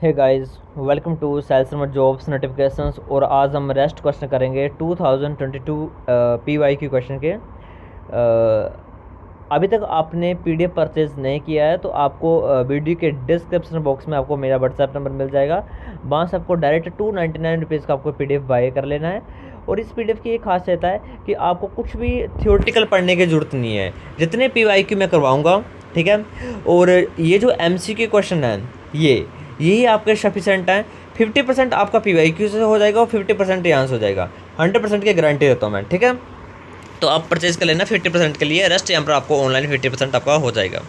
Hey guys, welcome to सेल्समर jobs notifications. और आज हम रेस्ट क्वेश्चन करेंगे 2022 PYQ क्वेश्चन के। अभी तक आपने PDF परचेज़ नहीं किया है तो आपको वीडियो के डिस्क्रिप्शन बॉक्स में आपको मेरा व्हाट्सएप नंबर मिल जाएगा। वहाँ से आपको डायरेक्ट 299 रुपीज़ का आपको PDF बाय कर लेना है। और इस PDF की एक खासियत है कि आपको कुछ भी थियोरेटिकल पढ़ने की ज़रूरत नहीं है। जितने PYQ मैं करवाऊँगा, ठीक है, और ये जो MCQ क्वेश्चन है यही आपके सफिशेंट हैं। 50% आपका PYQ से हो जाएगा और 50% यहाँ से हो जाएगा। 100% की गारंटी देता हूँ मैं, ठीक है। तो आप परचेज कर लेना 50% के लिए, रेस्ट यहाँ पर आपको ऑनलाइन 50% आपका हो जाएगा।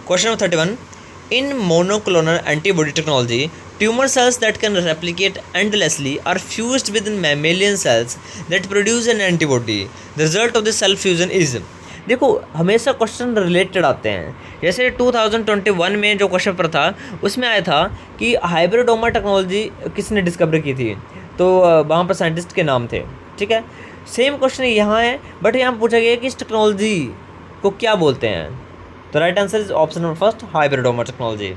Question number 31, in monoclonal antibody technology tumour cells that can replicate endlessly are fused with in mammalian cells that produce an antibody. The result of this cell fusion is. देखो, हमेशा question related आते हैं। जैसे 2021 में जो question paper था उसमें आया था कि हाइब्रिडोमा टेक्नोलॉजी किसने डिस्कवर की थी, तो वहाँ पर साइंटिस्ट के नाम थे, ठीक है। सेम क्वेश्चन यहाँ है, बट यहाँ पूछा गया है कि इस टेक्नोलॉजी को क्या बोलते हैं। तो right answer is option number first, hybridoma technology.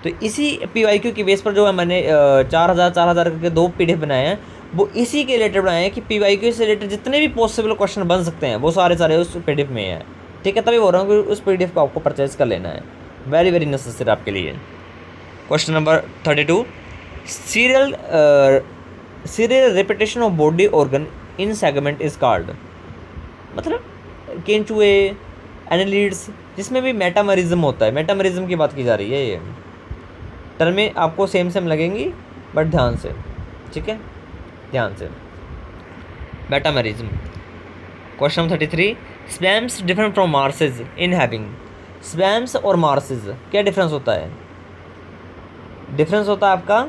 तो इसी PYQ की बेस पर जो है मैंने 4,000 करके 2 PDF बनाए हैं, वो इसी के रिलेटेड बनाए हैं कि PYQ से रिलेटेड जितने भी पॉसिबल क्वेश्चन बन सकते हैं वो सारे उस PDF में है, ठीक है। तभी बोल रहा हूँ कि उस PDF को आपको परचेज कर लेना है, वेरी वेरी नेसेसरी आपके लिए। Question number 32, serial repetition of body organ in segment is called. मतलब केंचुए, एनालिड्स, जिसमें भी मेटामरिज्म होता है, मेटामरिज्म की बात की जा रही है। ये टर्में आपको सेम लगेंगी, बट ध्यान से, ठीक है, ध्यान से। Metamerism. Question 33, spams different from marses in having. Spams और मार्सेज क्या डिफरेंस होता है? डिफरेंस होता है आपका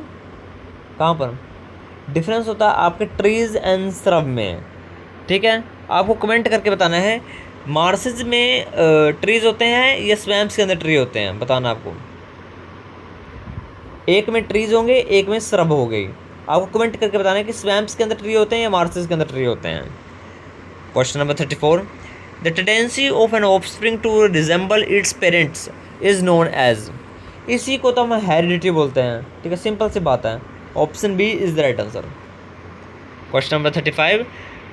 कहाँ पर? डिफरेंस होता है आपके ट्रीज एंड श्रब में, ठीक है। आपको कमेंट करके बताना है मार्सेज में ट्रीज होते हैं या स्वैम्प्स के अंदर ट्री होते हैं, बताना आपको। एक में ट्रीज होंगे, एक में श्रब हो गई। आपको कमेंट करके बताना है कि स्वैम्प्स के अंदर ट्री होते हैं या मार्सेज के अंदर ट्री होते हैं। Question number 34, the tendency of an offspring to resemble its parents is known as. इसी को तो हम हेरिडिटी बोलते हैं, ठीक है, सिंपल सी बात है। Option B is the right answer. Question number 35,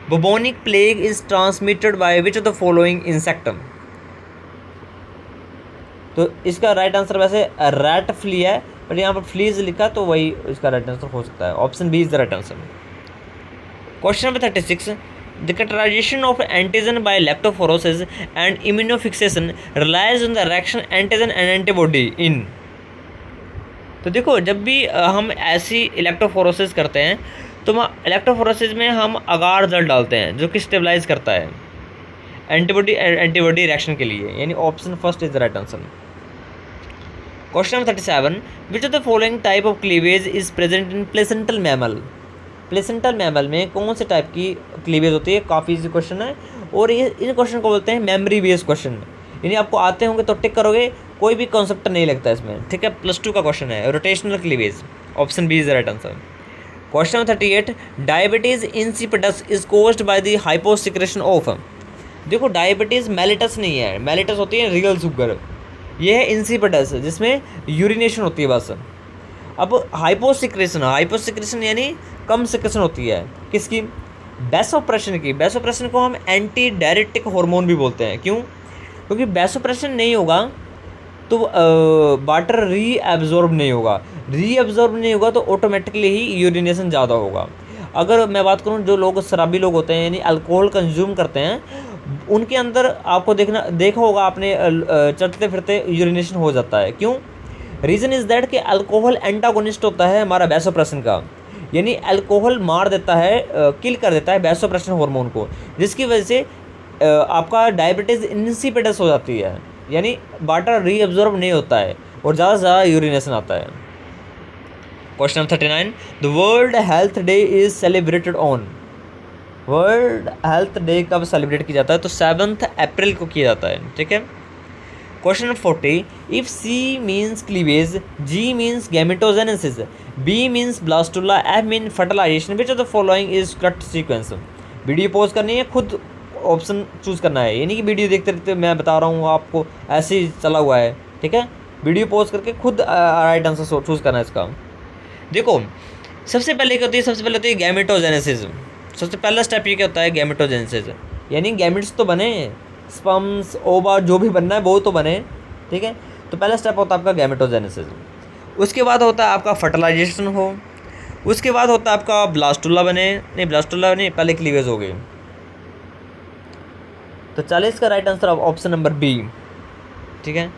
bubonic plague is transmitted by which of the following insect. तो इसका राइट आंसर वैसे रैट फ्ली है, बट यहाँ पर फ्लीज लिखा तो वही इसका राइट आंसर हो सकता है। Option B is the right answer. Question number 36, the categorisation of antigen by electrophoresis and immunofixation relies on the reaction antigen and antibody in. तो देखो, जब भी हम ऐसी इलेक्ट्रोफोरोसिस करते हैं तो इलेक्ट्रोफोरोसिस में हम अगार जल डालते हैं जो कि स्टेबलाइज करता है एंटीबॉडी रिएक्शन के लिए, यानी option first is the right answer. Question number 37, which of the following type of cleavage is present in placental mammal. Placental mammal में कौन से टाइप की क्लीवेज होती है? काफ़ी इजी क्वेश्चन है, और ये इन क्वेश्चन को बोलते हैं मेमोरी बेस्ड क्वेश्चन। यानी आपको आते होंगे तो टिक करोगे, कोई भी कॉन्सेप्ट नहीं लगता इसमें, ठीक है। +2 का क्वेश्चन है, rotational cleavage. Option B is the right answer. Question number 38, diabetes insipidus is caused by the hyposecretion of. देखो, डायबिटीज़ मेलिटस नहीं है, मेलिटस होती है रियल शुगर, ये है इंसिपिडस जिसमें यूरिनेशन होती है बस। अब हाइपोसिक्रेशन यानी कम सिक्रेशन होती है किसकी? वैसोप्रेशन की। वैसोप्रेशन को हम एंटी डायरेटिक हार्मोन भी बोलते हैं। क्यों? क्योंकि वैसोप्रेशन नहीं होगा तो वाटर रीअब्जॉर्ब नहीं होगा तो ऑटोमेटिकली ही यूरिनेशन ज़्यादा होगा। अगर मैं बात करूं, जो लोग शराबी लोग होते हैं यानी अल्कोहल कंज्यूम करते हैं, उनके अंदर आपको देखा होगा आपने, चलते फिरते यूरिनेशन हो जाता है। क्यों? रीज़न इज़ दैट कि अल्कोहल एंटागोनिस्ट होता है हमारा वैसोप्रेशन का, यानी अल्कोहल मार देता है, किल कर देता है वैसोप्रेशन हार्मोन को, जिसकी वजह से आपका डायबिटीज़ इंसिपिडस हो जाती है, यानी वाटर रीअब्जॉर्ब नहीं होता है और ज़्यादा से ज़्यादा यूरिनेशन आता है। Question 39, the world health day is celebrated on. World health day कब सेलिब्रेट किया जाता है? तो 7 अप्रैल को किया जाता है, ठीक है। Question number 40, if C means cleavage, G means gametogenesis, B means blastula, F mean fertilization, which of the following is correct sequence. Video pause करनी है, खुद ऑप्शन चूज़ करना है, यानी कि वीडियो देखते रहते मैं बता रहा हूँ आपको, ऐसे ही चला हुआ है, ठीक है। वीडियो पॉज करके खुद राइट आंसर चूज़ करना है इसका। देखो सबसे पहले क्या होती है, सबसे पहले होती है गैमेटोजेनेसिस। सबसे पहला स्टेप ये क्या होता है, गैमेटोजेनेसिस, यानी गैमेट्स तो बने, स्पर्म्स ओवा जो भी बनना है वो तो बने, ठीक है। तो पहला स्टेप होता है आपका गैमेटोजेनेसिस। उसके बाद होता है आपका फर्टिलाइजेशन हो, उसके बाद होता है आपका ब्लास्टुला बने, नहीं ब्लास्टुला नहीं, पहले क्लीवेज हो गई। तो 40 का right answer option number B, ठीक है।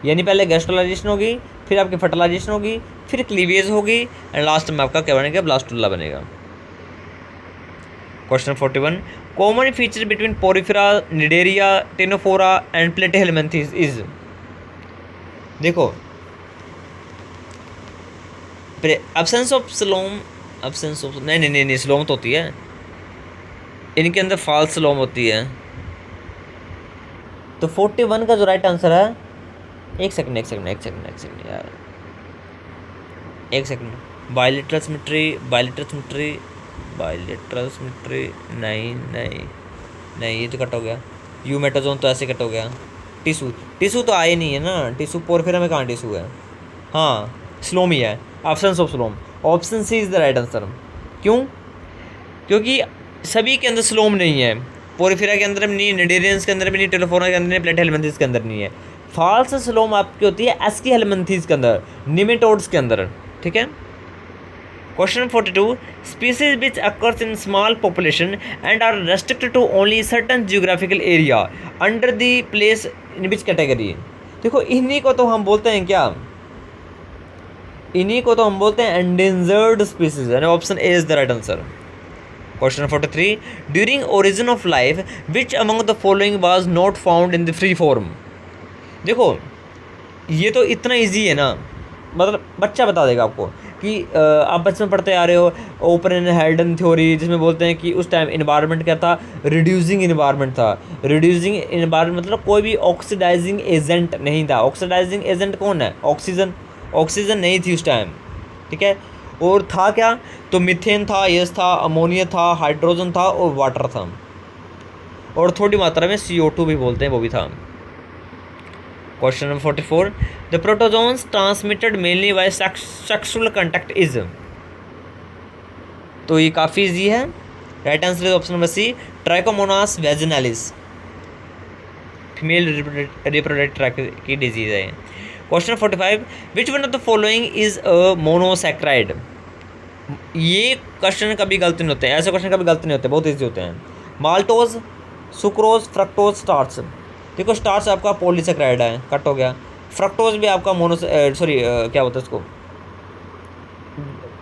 यानी पहले गैस्ट्रोलाइजेशन होगी, फिर आपकी फर्टिलाइजेशन होगी, फिर क्लीवेज होगी एंड लास्ट में आपका क्या बनेगा, ब्लास्टुला बनेगा। Question 41, common feature between porifera, cnidaria, ctenophora and platyhelminthes is. देखो absence of coelom, absence of नहीं स्लोम तो होती है, इनके अंदर फॉल्स स्लोम होती है। तो 41 का जो राइट आंसर है, एक सेकंड यार, एक सेकंड, बायलेटरल सिमेट्री नहीं ये तो कट हो गया। यूमेटाजोन तो ऐसे कट हो गया। टिश्यू तो आए नहीं है ना, टिश्यू पोरफिरा में कहाँ टिश्यू है, हाँ स्लोम ही है, absence of coelom, option C is the right answer. क्यों? क्योंकि सभी के अंदर स्लोम नहीं है, पोरफिरा के अंदर भी नहीं, निडेरियंस के अंदर भी नहीं, टेलोफोरा के अंदर नहीं, प्लेटिहेलमिन्थेस के अंदर नहीं है। फॉल्स स्लोम आपकी होती है एस्कीहेलमिन्थेस के अंदर, निमेटोड्स के अंदर, ठीक है। Question 42, species which occurs in small population and are restricted to only certain geographical area under the place in which category. देखो इन्हीं को तो हम बोलते हैं क्या, इन्हीं को तो हम बोलते हैं एंडेंजर्ड स्पीसीज, यानी option A is the right answer. Question 43, during origin of life which among the following was not found in the free form. देखो ये तो इतना इजी है ना, मतलब बच्चा बता देगा आपको कि आप बचपन पढ़ते आ रहे हो ओपन एंड हेल्डन थ्योरी, जिसमें बोलते हैं कि उस टाइम इन्वायरमेंट क्या था, रिड्यूसिंग इन्वायरमेंट था। रिड्यूसिंग इन्वायरमेंट मतलब कोई भी ऑक्सीडाइजिंग एजेंट नहीं था। ऑक्सीडाइजिंग एजेंट कौन है, ऑक्सीजन, ऑक्सीजन नहीं थी उस टाइम, ठीक है। और था क्या, तो मीथेन था, यस था, अमोनिया था, हाइड्रोजन था और वाटर था, और थोड़ी मात्रा में CO2 भी बोलते हैं, वो भी था। Question number 44, the protozoans transmitted mainly by sexual contact is. तो ये काफ़ी इजी है, right answer is option number C, trichomonas vaginalis, female reproductive tract की डिजीज है। Question 45, which one of the following is a monosaccharide. ये question कभी गलत नहीं होते हैं, ऐसे क्वेश्चन कभी गलत नहीं होते, बहुत ईजी होते हैं। Maltose, sucrose, fructose, starch. देखो स्टार्च आपका पॉलीसैक्राइड है, कट हो गया। फ्रक्टोज भी आपका क्या होता है उसको,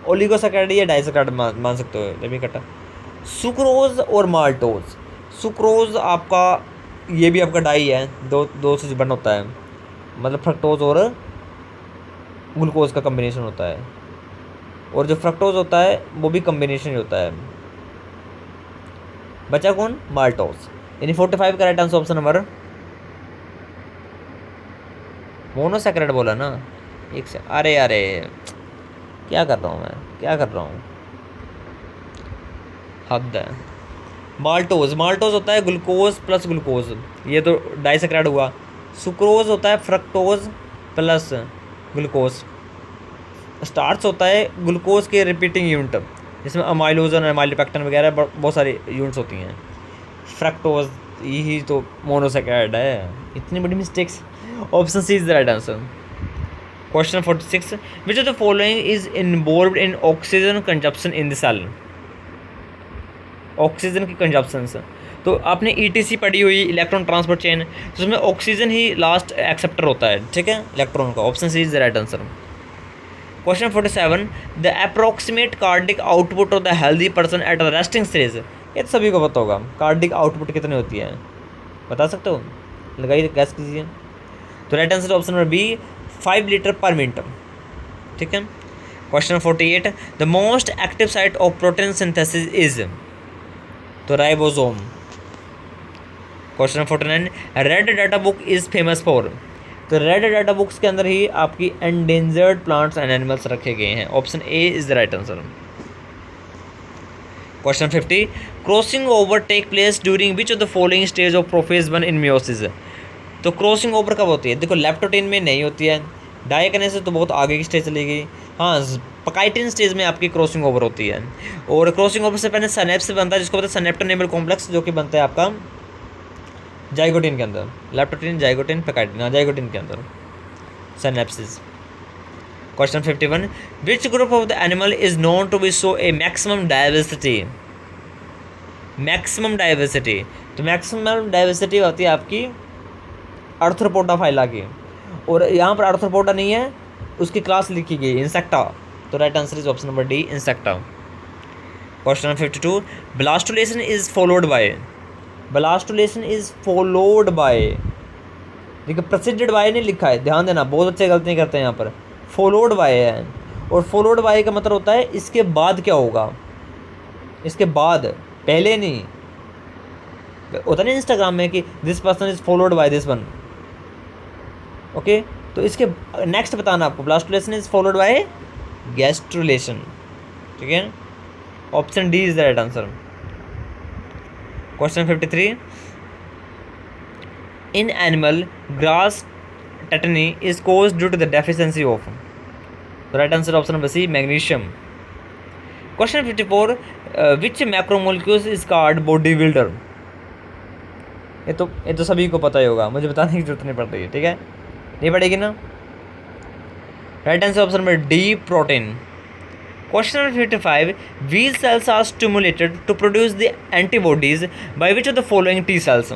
ओलिगोसैक्राइड या डाइसैक्राइड मान सकते हो, ये भी कटा। सुक्रोज और माल्टोज, सुक्रोज आपका ये भी आपका डाई है, दो से बन होता है, मतलब फ्रक्टोज और ग्लूकोज का कम्बिनेशन होता है, और जो फ्रक्टोज होता है वो भी कम्बिनेशन ही होता है। बचा कौन, माल्टोज। यानी 45 का right answer option number, monosaccharide बोला ना, एक से, अरे क्या कर रहा हूँ मैं, क्या कर रहा हूँ, हद है। माल्टोज होता है ग्लूकोज प्लस ग्लूकोज, ये तो डाइसैक्राइड हुआ। सुक्रोज होता है फ्रक्टोज प्लस ग्लूकोज। स्टार्च होता है ग्लूकोज के रिपीटिंग यूनिट, जिसमें अमाइलोजन, अमाइलोपेक्टिन वगैरह बहुत सारी यूनिट्स होती हैं। फ्रक्टोज यही तो मोनोसैक्राइड है, इतनी बड़ी mistakes. Option C is the right answer. Question 46, which of the following is involved in oxygen consumption in the cell. Oxygen की कंजप्शन, तो आपने ETC पढ़ी हुई, इलेक्ट्रॉन ट्रांसपोर्ट चेन, तो उसमें ऑक्सीजन ही लास्ट एक्सेप्टर होता है, ठीक है, इलेक्ट्रॉन का। Option C is the right answer. Question 47, the approximate cardiac output of the healthy person at the resting stage. ये तो सभी को पता होगा, कार्डिक आउटपुट कितनी होती है, बता सकते हो, लगाइए, गैस कीजिए। तो right answer option number B, 5 litre per minute, ठीक है। Question 48, the most active site of protein synthesis is. तो ribosome. Question 49, red data book is famous for. तो रेड डाटा बुक्स के अंदर ही आपकी एंडेंजर्ड प्लांट्स एंड एनिमल्स रखे गए हैं, option A is the right answer. Question 50, crossing over take place during which of the following stage of prophase 1 in meiosis. तो crossing over कब होती है, देखो लेप्टोटेन में नहीं होती है, डाई करने से तो बहुत आगे की स्टेज चली गई। हाँ, काइटिन स्टेज में आपकी क्रॉसिंग ओवर होती है, और क्रॉसिंग ओवर से पहले सिनेप्स बनता है जिसको बोलते हैं सिनेप्टोनेमल कॉम्प्लेक्स, जो कि बनता है आपका जाइगोटिन के अंदर, लेप्टोटिन जाइगोटिन पैकाइटिन, जाइगोटिन के अंदर synapsis. Question 51, which group of the animal is known to be show a maximum diversity. Maximum diversity, तो मैक्सिमम डाइवर्सिटी होती है आपकी आर्थ्रोपोडा फाइला की, और यहाँ पर आर्थ्रोपोडा नहीं है, उसकी क्लास लिखी गई इंसेक्टा, तो right answer is option number D insecta. Question 52, blastulation is followed bye, blastulation is followed bye, देखिए प्रेसिडेड बाय नहीं लिखा है, ध्यान देना, बहुत अच्छे गलती करते हैं यहाँ पर, फॉलोड बाय है, और फॉलोड बाय का मतलब होता है इसके बाद क्या होगा, इसके बाद, पहले नहीं होता नहीं इंस्टाग्राम में कि this person is followed by this one, okay, तो इसके नेक्स्ट बताना आपको, blastulation is followed by gastrulation, ठीक है, option D is the right answer. Question 53, in animal grass tetany is caused due to the deficiency of, right answer option number C magnesium. Question 54, which macromolecules is called body builder. ये तो सभी को पता ही होगा, मुझे बताने की जरूरत नहीं पड़ रही है, ठीक है, नहीं पड़ेगी ना। Right answer option number D protein. Question number 55, wheel cells are stimulated to produce the antibodies by which of the following T cells,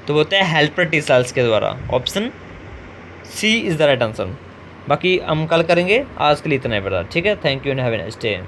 तो बोलते हैं हेल्पर टी सेल्स के द्वारा, option C is the right answer. बाकी हम कल करेंगे, आज के लिए इतना ही बता, ठीक है, thank you and have a nice day.